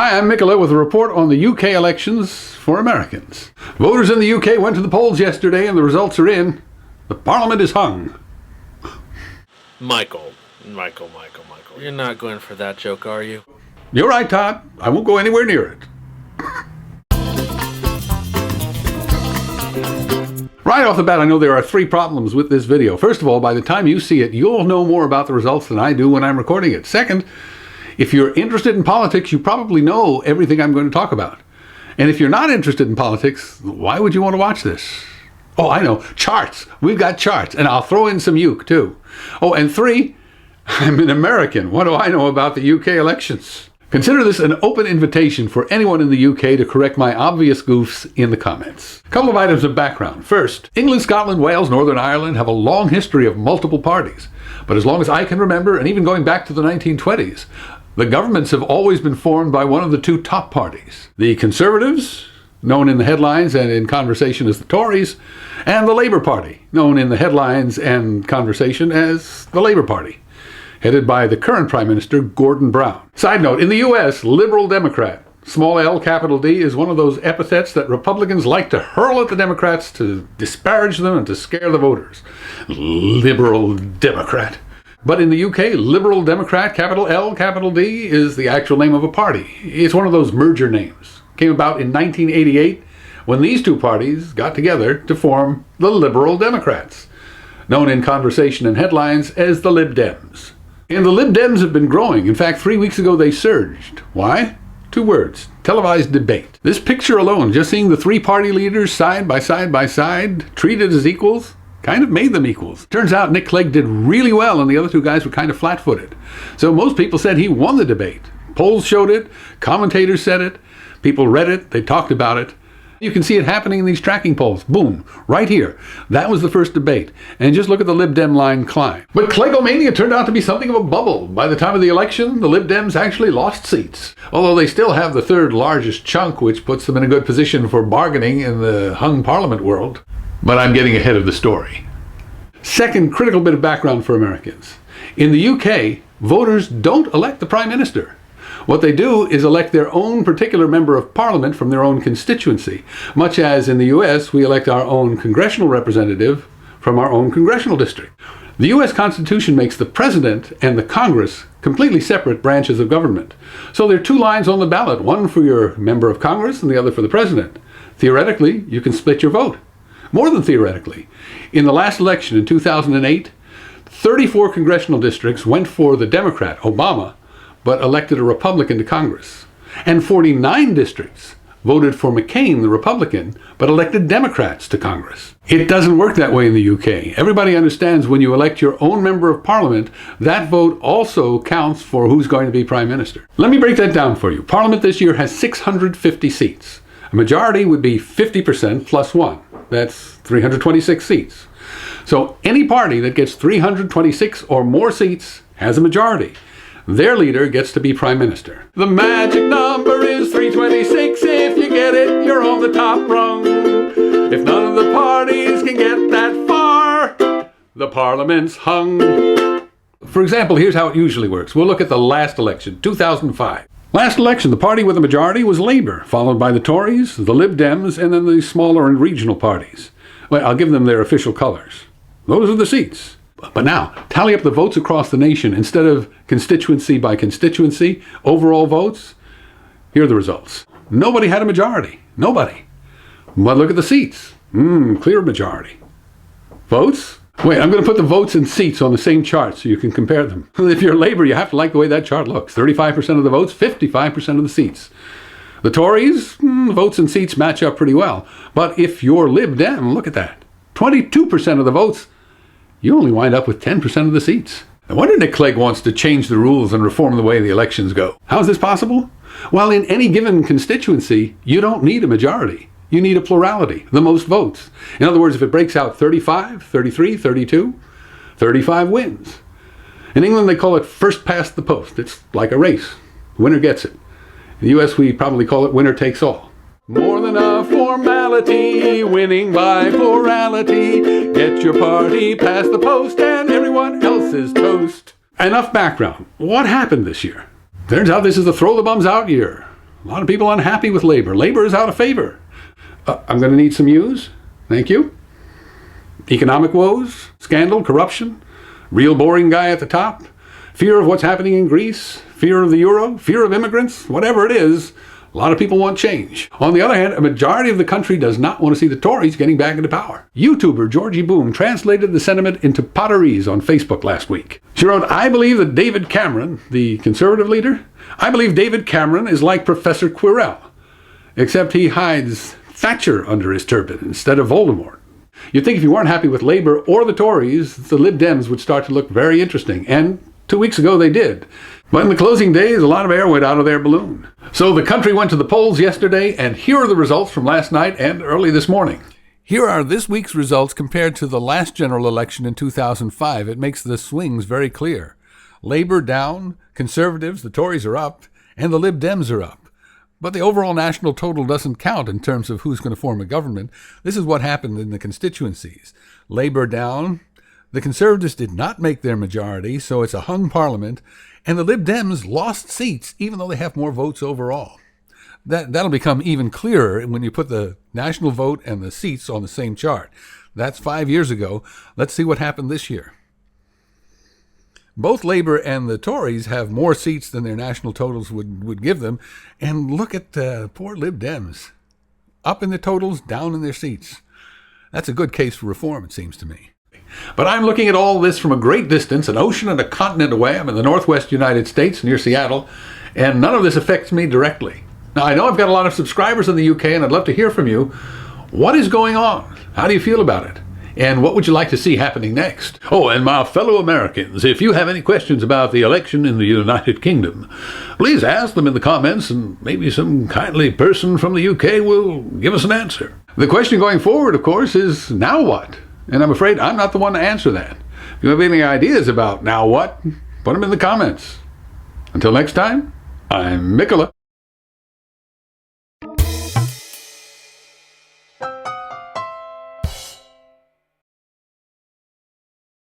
Hi, I'm Mickeleh with a report on the UK elections for Americans. Voters in the UK went to the polls yesterday and the results are in. The Parliament is hung. Michael. You're not going for that joke, are you? You're right, Todd. I won't go anywhere near it. Right off the bat, I know there are three problems with this video. First of all, by the time you see it, you'll know more about the results than I do when I'm recording it. Second, if you're interested in politics, you probably know everything I'm going to talk about. And if you're not interested in politics, why would you want to watch this? Oh, I know, charts. We've got charts, and I'll throw in some uke, too. Oh, and three, I'm an American. What do I know about the UK elections? Consider this an open invitation for anyone in the UK to correct my obvious goofs in the comments. A couple of items of background. First, England, Scotland, Wales, Northern Ireland have a long history of multiple parties. But as long as I can remember, and even going back to the 1920s, the governments have always been formed by one of the two top parties. The Conservatives, known in the headlines and in conversation as the Tories, and the Labour Party, known in the headlines and conversation as the Labour Party, headed by the current Prime Minister, Gordon Brown. Side note, in the US, liberal Democrat, small L, capital D, is one of those epithets that Republicans like to hurl at the Democrats to disparage them and to scare the voters. Liberal Democrat. But in the UK, Liberal Democrat, capital L, capital D, is the actual name of a party. It's one of those merger names. Came about in 1988 when these two parties got together to form the Liberal Democrats, known in conversation and headlines as the Lib Dems. And the Lib Dems have been growing. In fact, 3 weeks ago they surged. Why? 2 words. Televised debate. This picture alone, just seeing the three party leaders side by side, treated as equals, kind of made them equals. Turns out Nick Clegg did really well and the other two guys were kind of flat-footed. So most people said he won the debate. Polls showed it, commentators said it, people read it, they talked about it. You can see it happening in these tracking polls. Boom, right here. That was the first debate. And just look at the Lib Dem line climb. But Cleggomania turned out to be something of a bubble. By the time of the election, the Lib Dems actually lost seats. Although they still have the third largest chunk, which puts them in a good position for bargaining in the hung parliament world. But I'm getting ahead of the story. Second critical bit of background for Americans. In the UK, voters don't elect the Prime Minister. What they do is elect their own particular member of parliament from their own constituency, much as in the US we elect our own congressional representative from our own congressional district. The US Constitution makes the president and the Congress completely separate branches of government. So there are 2 lines on the ballot, one for your member of Congress and the other for the president. Theoretically, you can split your vote. More than theoretically. In the last election in 2008, 34 congressional districts went for the Democrat, Obama, but elected a Republican to Congress. And 49 districts voted for McCain, the Republican, but elected Democrats to Congress. It doesn't work that way in the UK. Everybody understands when you elect your own member of parliament, that vote also counts for who's going to be Prime Minister. Let me break that down for you. Parliament this year has 650 seats. A majority would be 50% plus 1. That's 326 seats. So any party that gets 326 or more seats has a majority. Their leader gets to be Prime Minister. The magic number is 326. If you get it, you're on the top rung. If none of the parties can get that far, the Parliament's hung. For example, here's how it usually works. We'll look at the last election, 2005. Last election, the party with the majority was Labour, followed by the Tories, the Lib Dems, and then the smaller and regional parties. Well, I'll give them their official colours. Those are the seats. But now, tally up the votes across the nation instead of constituency by constituency, overall votes. Here are the results. Nobody had a majority. Nobody. But look at the seats. Clear majority. Votes? Wait, I'm going to put the votes and seats on the same chart so you can compare them. If you're Labour, you have to like the way that chart looks. 35% of the votes, 55% of the seats. The Tories, votes and seats match up pretty well. But if you're Lib Dem, look at that. 22% of the votes, you only wind up with 10% of the seats. No wonder Nick Clegg wants to change the rules and reform the way the elections go. How is this possible? Well, in any given constituency, you don't need a majority. You need a plurality, the most votes. In other words, if it breaks out 35, 33, 32, 35 wins. In England, they call it first past the post. It's like a race. Winner gets it. In the US, we probably call it winner takes all. More than a formality, winning by plurality. Get your party past the post and everyone else is toast. Enough background. What happened this year? Turns out this is the throw the bums out year. A lot of people unhappy with Labour. Labour is out of favor. I'm going to need some news. Thank you. Economic woes, scandal, corruption, real boring guy at the top, fear of what's happening in Greece, fear of the euro, fear of immigrants, whatever it is, a lot of people want change. On the other hand, a majority of the country does not want to see the Tories getting back into power. YouTuber Georgie Boom translated the sentiment into Potterese on Facebook last week. She wrote, I believe that David Cameron, the Conservative leader, I believe David Cameron is like Professor Quirrell, except he hides Thatcher under his turban instead of Voldemort. You'd think if you weren't happy with Labour or the Tories, the Lib Dems would start to look very interesting. And 2 weeks ago they did. But in the closing days, a lot of air went out of their balloon. So the country went to the polls yesterday, and here are the results from last night and early this morning. Here are this week's results compared to the last general election in 2005. It makes the swings very clear. Labour down, Conservatives, the Tories are up, and the Lib Dems are up. But the overall national total doesn't count in terms of who's going to form a government. This is what happened in the constituencies. Labour down. The Conservatives did not make their majority, so it's a hung parliament. And the Lib Dems lost seats, even though they have more votes overall. That'll become even clearer when you put the national vote and the seats on the same chart. That's 5 years ago. Let's see what happened this year. Both Labour and the Tories have more seats than their national totals would give them. And look at the poor Lib Dems. Up in the totals, down in their seats. That's a good case for reform, it seems to me. But I'm looking at all this from a great distance, an ocean and a continent away. I'm in the northwest United States, near Seattle, and none of this affects me directly. Now, I know I've got a lot of subscribers in the UK, and I'd love to hear from you. What is going on? How do you feel about it? And what would you like to see happening next? Oh, and my fellow Americans, if you have any questions about the election in the United Kingdom, please ask them in the comments, and maybe some kindly person from the UK will give us an answer. The question going forward, of course, is now what? And I'm afraid I'm not the one to answer that. If you have any ideas about now what, put them in the comments. Until next time, I'm Mickeleh.